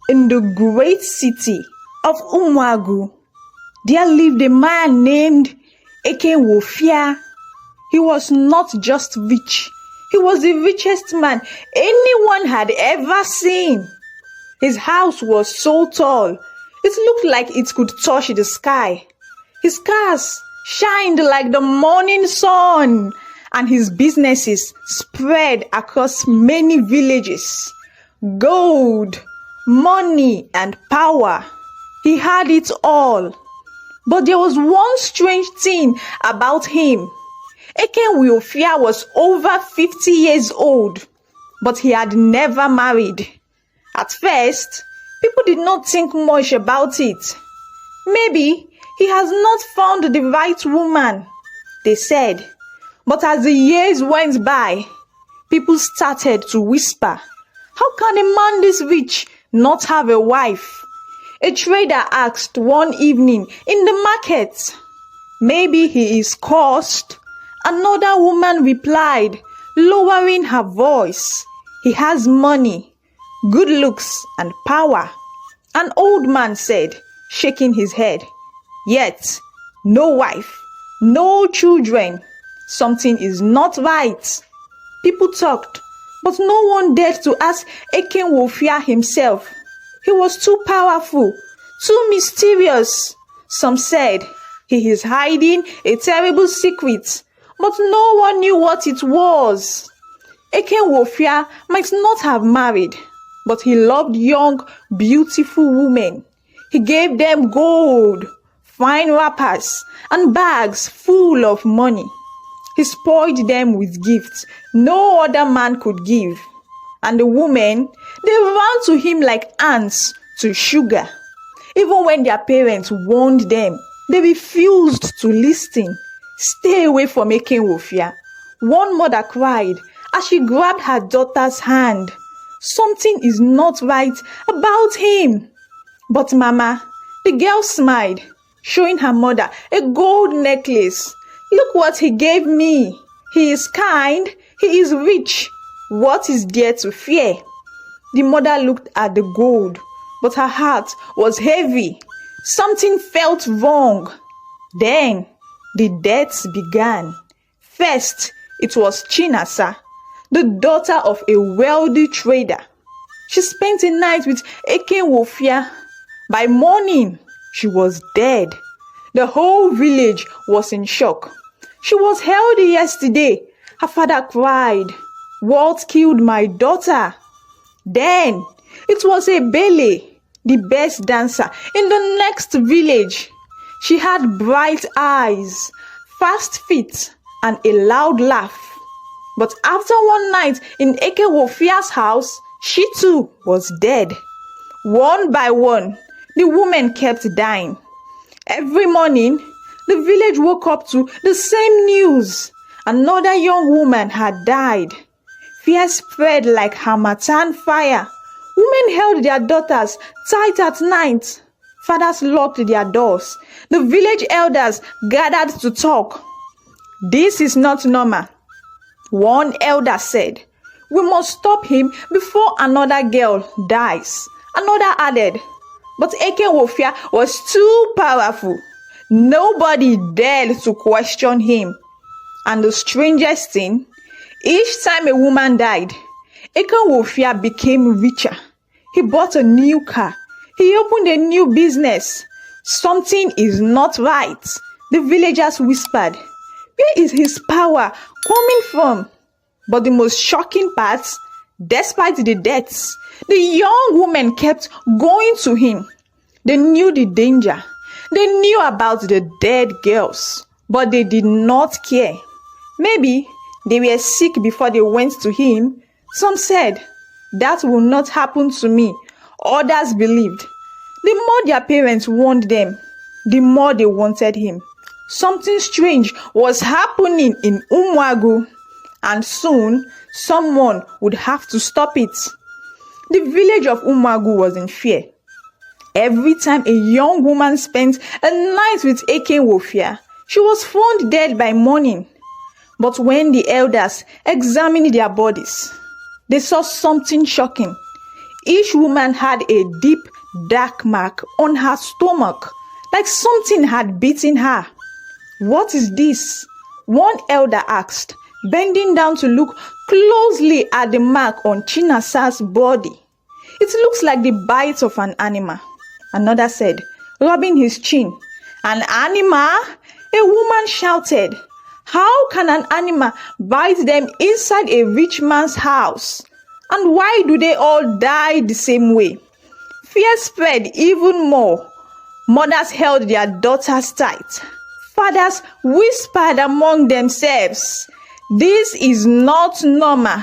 In the great city of Umuagu, there lived a man named Ekenweofia. He was not just rich, he was the richest man anyone had ever seen. His house was so tall, it looked like it could touch the sky. His cars shined like the morning sun, and his businesses spread across many villages. Gold, money, and power. He had it all. But there was one strange thing about him. Ekenweofia was over 50 years old, but he had never married. At first, people did not think much about it. Maybe he has not found the right woman, they said. But as the years went by, people started to whisper, how can a man this rich not have a wife? A trader asked one evening in the market. Maybe he is cursed. Another woman replied, lowering her voice. He has money, good looks, and power. An old man said, shaking his head, yet no wife, no children. Something is not right. People talked, but no one dared to ask Ekenweofia himself. He was too powerful, too mysterious. Some said he is hiding a terrible secret, but no one knew what it was. Ekenweofia might not have married, but he loved young, beautiful women. He gave them gold, fine wrappers, and bags full of money. He spoiled them with gifts no other man could give. And the women, they ran to him like ants to sugar. Even when their parents warned them, they refused to listen. Stay away from Ekenweofia. One mother cried as she grabbed her daughter's hand. Something is not right about him. But Mama, the girl smiled, showing her mother a gold necklace. Look what he gave me. He is kind. He is rich. What is there to fear? The mother looked at the gold, but her heart was heavy. Something felt wrong. Then the deaths began. First, it was Chinasa, the daughter of a wealthy trader. She spent a night with Ekenweofia. By morning, she was dead. The whole village was in shock. She was healthy yesterday. Her father cried, what killed my daughter? Then it was a Bele, the best dancer in the next village. She had bright eyes, fast feet, and a loud laugh. But after one night in Ekenweofia's house, she too was dead. One by one, the women kept dying. Every morning, the village woke up to the same news. Another young woman had died. Fear spread like harmattan fire. Women held their daughters tight at night. Fathers locked their doors. The village elders gathered to talk. This is not normal. One elder said, we must stop him before another girl dies. Another added, but Ekenweofia was too powerful. Nobody dared to question him. And the strangest thing, each time a woman died, Ekenweofia became richer. He bought a new car. He opened a new business. Something is not right, the villagers whispered. Where is his power coming from? But the most shocking part, despite the deaths, the young women kept going to him. They knew the danger. They knew about the dead girls, but they did not care. Maybe they were sick before they went to him. Some said, that will not happen to me. Others believed. The more their parents warned them, the more they wanted him. Something strange was happening in Umuagu, and soon someone would have to stop it. The village of Umuagu was in fear. Every time a young woman spent a night with Ekenweofia, she was found dead by morning. But when the elders examined their bodies, they saw something shocking. Each woman had a deep, dark mark on her stomach, like something had beaten her. "What is this?" one elder asked, bending down to look closely at the mark on Chinasa's body. "It looks like the bite of an animal," another said, rubbing his chin. "An animal?" a woman shouted. "How can an animal bite them inside a rich man's house? And why do they all die the same way?" Fear spread even more. Mothers held their daughters tight. Fathers whispered among themselves, "This is not normal."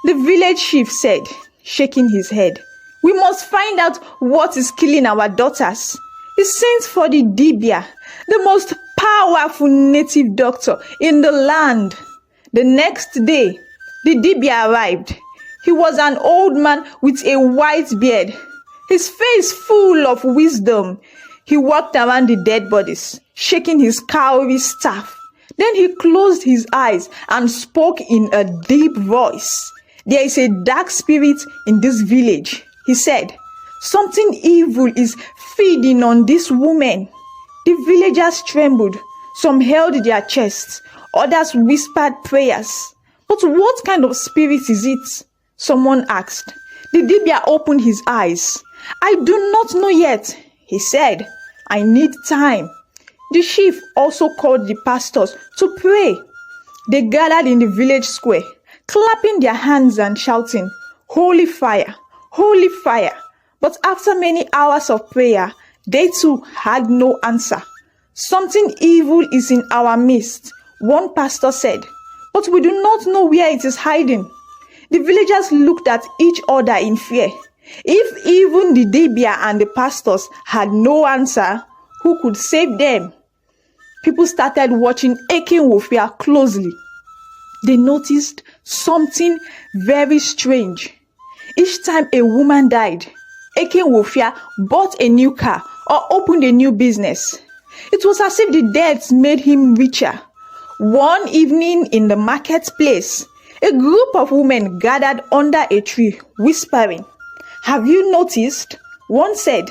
The village chief said, shaking his head, "We must find out what is killing our daughters." He sent for the Dibia, the most powerful native doctor in the land. The next day, the Dibia arrived. He was an old man with a white beard, his face full of wisdom. He walked around the dead bodies, shaking his cowrie staff. Then he closed his eyes and spoke in a deep voice. "There is a dark spirit in this village," he said. "Something evil is feeding on this woman." The villagers trembled. Some held their chests. Others whispered prayers. "But what kind of spirit is it?" someone asked. The Dibia opened his eyes. "I do not know yet," he said. "I need time." The chief also called the pastors to pray. They gathered in the village square, clapping their hands and shouting, "Holy fire, holy fire." But after many hours of prayer, they too had no answer. "Something evil is in our midst," one pastor said, "but we do not know where it is hiding." The villagers looked at each other in fear. If even the Dibia and the pastors had no answer, who could save them? People started watching Ekenweofia closely. They noticed something very strange. Each time a woman died, Ekenweofia bought a new car or opened a new business. It was as if the deaths made him richer. One evening in the marketplace, a group of women gathered under a tree, whispering. "Have you noticed?" one said.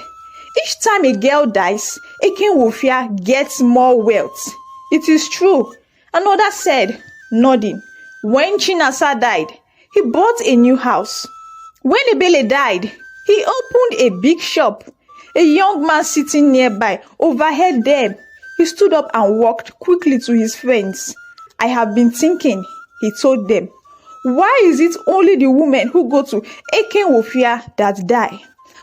"Each time a girl dies, Ekenweofia gets more wealth." "It is true," another said, nodding. "When Chinasa died, he bought a new house. When Ebele died, he opened a big shop." A young man sitting nearby overheard them. He stood up and walked quickly to his friends. "I have been thinking," he told them. "Why is it only the women who go to Ekenweofia that die?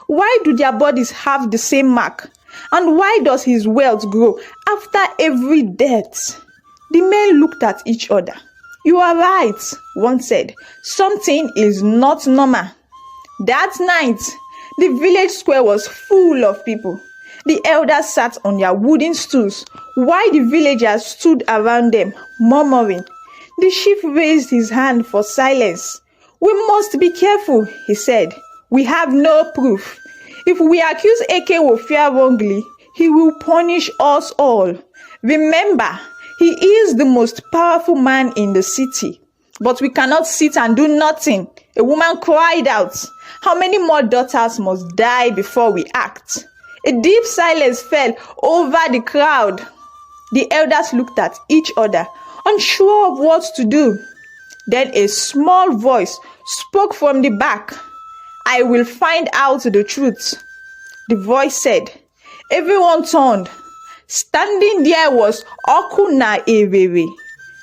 Why do their bodies have the same mark? And why does his wealth grow after every death?" The men looked at each other. "You are right," one said. "Something is not normal." That night, the village square was full of people. The elders sat on their wooden stools, while the villagers stood around them, murmuring. The chief raised his hand for silence. "We must be careful," he said. "We have no proof. If we accuse Ekenweofia wrongly, he will punish us all. Remember, he is the most powerful man in the city. But we cannot sit and do nothing." A woman cried out. "How many more daughters must die before we act?" A deep silence fell over the crowd. The elders looked at each other, unsure of what to do. Then a small voice spoke from the back. "I will find out the truth," the voice said. Everyone turned. Standing there was Oku Na Ere Ere,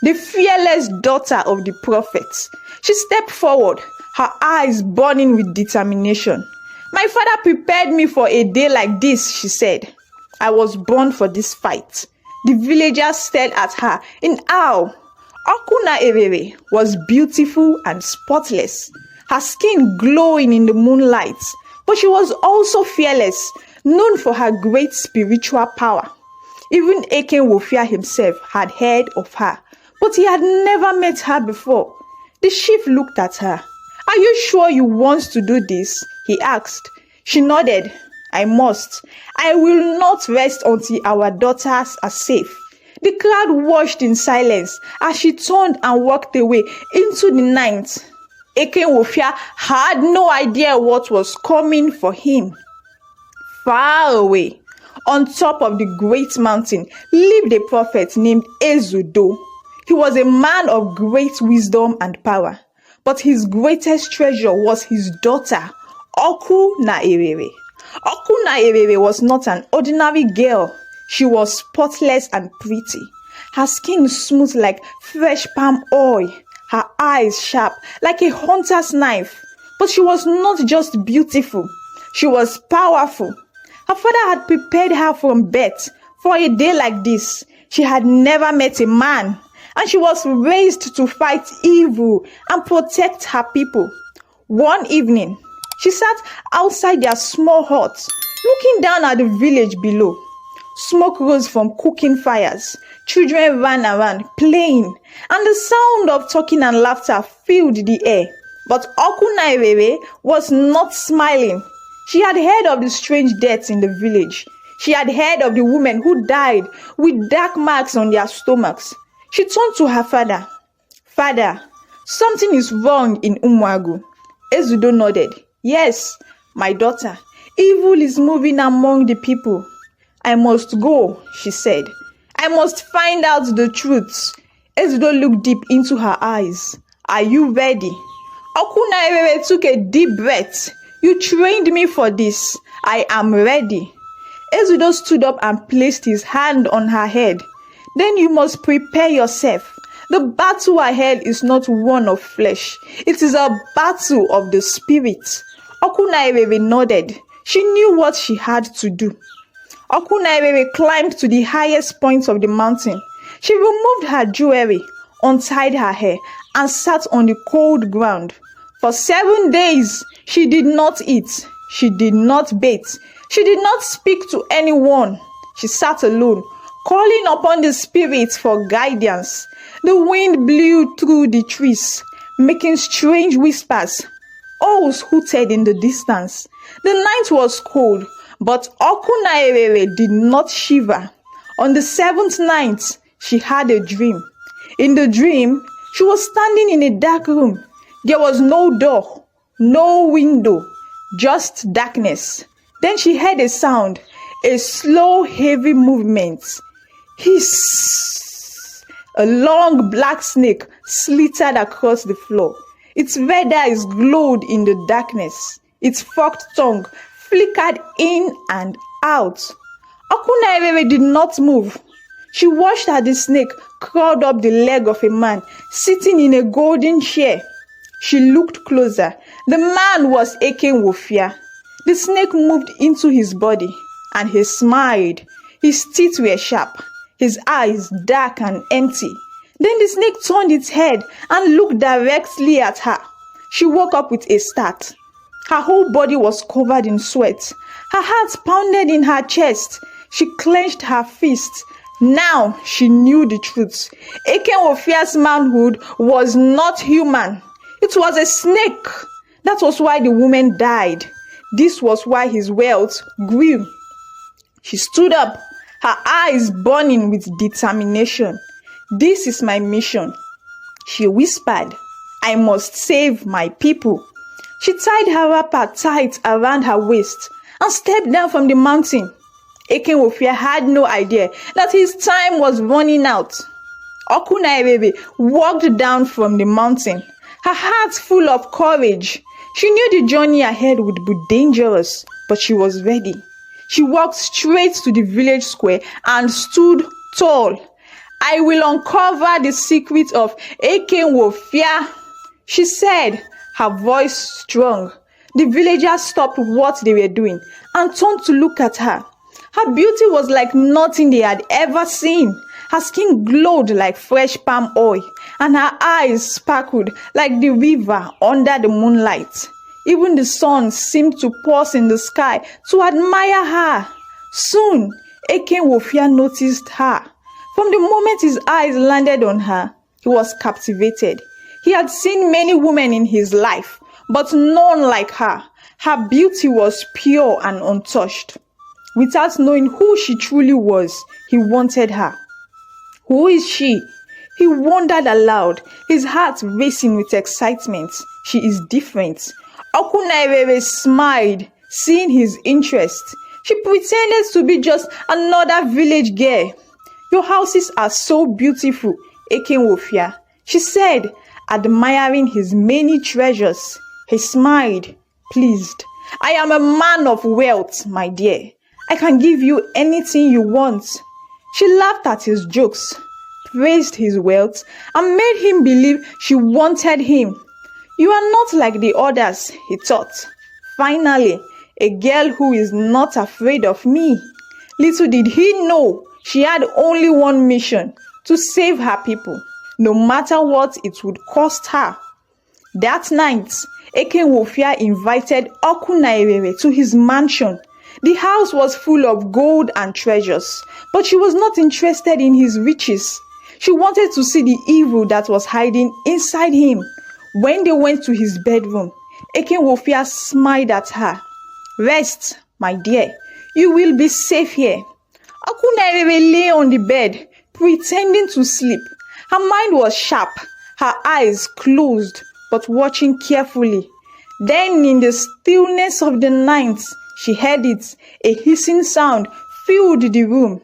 the fearless daughter of the prophet. She stepped forward, her eyes burning with determination. "My father prepared me for a day like this," she said. "I was born for this fight." The villagers stared at her in awe. Oku Na Ere Ere was beautiful and spotless, her skin glowing in the moonlight, but she was also fearless, known for her great spiritual power. Even Ekenweofia himself had heard of her, but he had never met her before. The chief looked at her. "Are you sure you want to do this?" he asked. She nodded. "I must. I will not rest until our daughters are safe." The crowd watched in silence as she turned and walked away into the night. Ekenweofia had no idea what was coming for him. Far away, on top of the great mountain, lived a prophet named Ezudo. He was a man of great wisdom and power, but his greatest treasure was his daughter, Oku Na Ere Ere. Oku Na Ere Ere was not an ordinary girl. She was spotless and pretty. Her skin smooth like fresh palm oil, her eyes sharp like a hunter's knife. But she was not just beautiful, she was powerful. Her father had prepared her from birth for a day like this. She had never met a man, and she was raised to fight evil and protect her people. One evening, she sat outside their small hut, looking down at the village below. Smoke rose from cooking fires. Children ran around, playing, and the sound of talking and laughter filled the air. But Oku Na Ere Ere was not smiling. She had heard of the strange deaths in the village. She had heard of the women who died with dark marks on their stomachs. She turned to her father. "Father, something is wrong in Umuagu." Ezudo nodded. "Yes, my daughter. Evil is moving among the people." "I must go," she said. "I must find out the truth." Ezudo looked deep into her eyes. "Are you ready?" Oku Na Ere Ere took a deep breath. "You trained me for this. I am ready." Ezudo stood up and placed his hand on her head. "Then you must prepare yourself. The battle ahead is not one of flesh. It is a battle of the spirit." Oku Na Ere Ere nodded. She knew what she had to do. Oku Na Ere Ere climbed to the highest point of the mountain. She removed her jewelry, untied her hair, and sat on the cold ground. For 7 days, she did not eat. She did not bathe. She did not speak to anyone. She sat alone, calling upon the spirits for guidance. The wind blew through the trees, making strange whispers. Owls hooted in the distance. The night was cold, but Oku Na Ere Ere did not shiver. On the 7th night, she had a dream. In the dream, she was standing in a dark room. There was no door, no window, just darkness. Then she heard a sound, a slow, heavy movement. Hiss! A long black snake slithered across the floor. Its red eyes glowed in the darkness. Its forked tongue flickered in and out. Oku Na Ere Ere did not move. She watched as the snake crawled up the leg of a man sitting in a golden chair. She looked closer. The man was Ekenweofia. The snake moved into his body, and he smiled. His teeth were sharp, his eyes dark and empty. Then the snake turned its head and looked directly at her. She woke up with a start. Her whole body was covered in sweat. Her heart pounded in her chest. She clenched her fists. Now she knew the truth. Ekenweofia's manhood was not human. It was a snake. That was why the woman died. This was why his wealth grew. She stood up, her eyes burning with determination. "This is my mission," she whispered. "I must save my people." She tied her wrapper tight around her waist and stepped down from the mountain. Ekenweofia had no idea that his time was running out. Oku Na Ere Ere walked down from the mountain, her heart full of courage. She knew the journey ahead would be dangerous, but she was ready. She walked straight to the village square and stood tall. "I will uncover the secret of Ekenweofia," she said, her voice strong. The villagers stopped what they were doing and turned to look at her. Her beauty was like nothing they had ever seen. Her skin glowed like fresh palm oil, and her eyes sparkled like the river under the moonlight. Even the sun seemed to pause in the sky to admire her. Soon, Ekenweofia noticed her. From the moment his eyes landed on her, he was captivated. He had seen many women in his life, but none like her. Her beauty was pure and untouched. Without knowing who she truly was, he wanted her. "Who is she?" He wondered aloud, his heart racing with excitement. She is different. Oku Na Ere Ere smiled, seeing his interest. She pretended to be just another village girl. Your houses are so beautiful, Ekenweofia, she said, admiring his many treasures. He smiled, pleased. I am a man of wealth, my dear. I can give you anything you want. She laughed at his jokes, praised his wealth, and made him believe she wanted him. You are not like the others, he thought. Finally, a girl who is not afraid of me. Little did he know she had only one mission, to save her people, no matter what it would cost her. That night, Ekenweofia invited Oku Na Ere Ere to his mansion. The house was full of gold and treasures, but she was not interested in his riches. She wanted to see the evil that was hiding inside him. When they went to his bedroom, Ekenweofia smiled at her. Rest, my dear. You will be safe here. Oku Na Ere Ere lay on the bed, pretending to sleep. Her mind was sharp, her eyes closed, but watching carefully. Then, in the stillness of the night, she heard it. A hissing sound filled the room.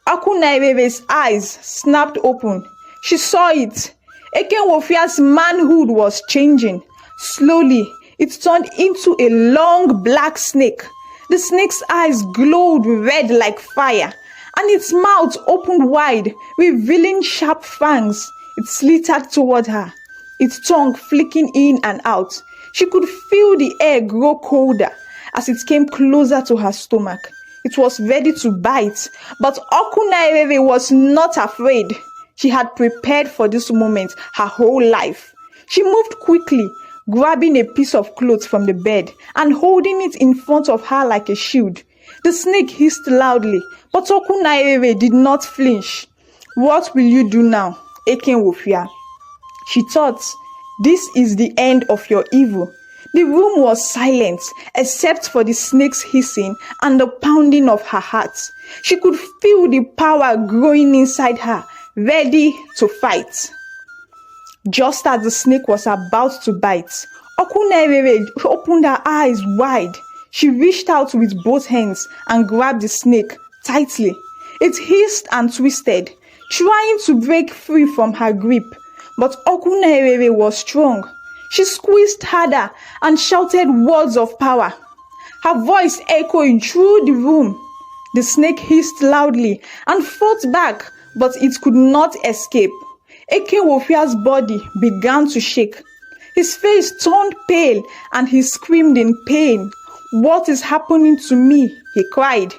Oku Na Ere Ere's eyes snapped open. She saw it. Ekenweofia's manhood was changing. Slowly, it turned into a long black snake. The snake's eyes glowed red like fire, and its mouth opened wide, revealing sharp fangs. It slithered toward her, its tongue flicking in and out. She could feel the air grow colder as it came closer to her stomach. It was ready to bite, but Oku Na Ere Ere was not afraid. She had prepared for this moment her whole life. She moved quickly, grabbing a piece of cloth from the bed and holding it in front of her like a shield. The snake hissed loudly, but Oku Na Ere Ere did not flinch. What will you do now, Ekenweofia? She thought, this is the end of your evil. The room was silent, except for the snake's hissing and the pounding of her heart. She could feel the power growing inside her, ready to fight. Just as the snake was about to bite, Oku Na Ere Ere opened her eyes wide. She reached out with both hands and grabbed the snake tightly. It hissed and twisted, trying to break free from her grip. But Oku Na Ere Ere was strong. She squeezed harder and shouted words of power, her voice echoing through the room. The snake hissed loudly and fought back, but it could not escape. Ekenweofia's body began to shake. His face turned pale and he screamed in pain. What is happening to me? He cried.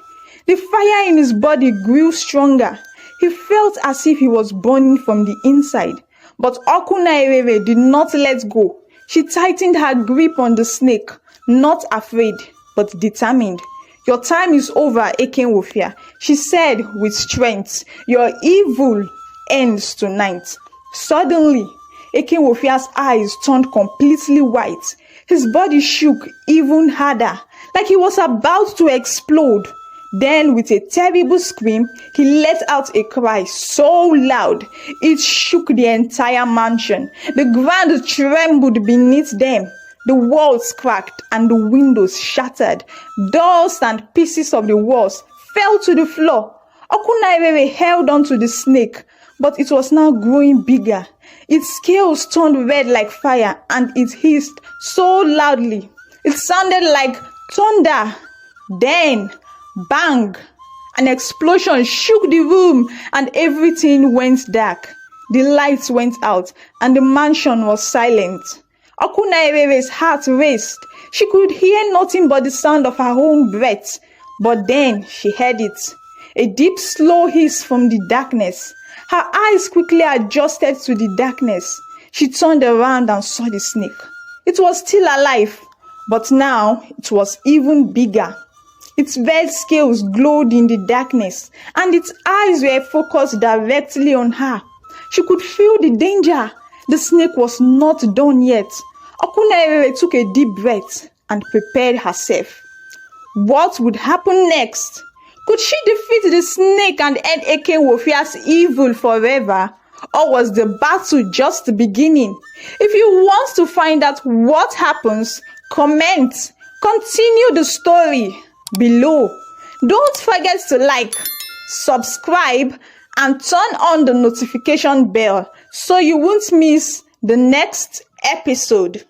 The fire in his body grew stronger. He felt as if he was burning from the inside. But Oku Na Ere Ere did not let go. She tightened her grip on the snake, not afraid, but determined. Your time is over, Ekenweofia, she said with strength. Your evil ends tonight. Suddenly, Ekenweofia's eyes turned completely white. His body shook even harder, like he was about to explode. Then, with a terrible scream, he let out a cry so loud it shook the entire mansion. The ground trembled beneath them. The walls cracked and the windows shattered. Dust and pieces of the walls fell to the floor. Oku Na Ere Ere held on to the snake, but it was now growing bigger. Its scales turned red like fire and it hissed so loudly. It sounded like thunder. Then, bang! An explosion shook the room and everything went dark. The lights went out and the mansion was silent. Oku Na Ere Ere's heart raced. She could hear nothing but the sound of her own breath. But then she heard it. A deep, slow hiss from the darkness. Her eyes quickly adjusted to the darkness. She turned around and saw the snake. It was still alive, but now it was even bigger. Its red scales glowed in the darkness, and its eyes were focused directly on her. She could feel the danger. The snake was not done yet. Oku Na Ere Ere took a deep breath and prepared herself. What would happen next? Could she defeat the snake and end Ekenweofia's evil forever? Or was the battle just beginning? If you want to find out what happens, comment, continue the story below. Don't forget to like, subscribe, and turn on the notification bell so you won't miss the next episode.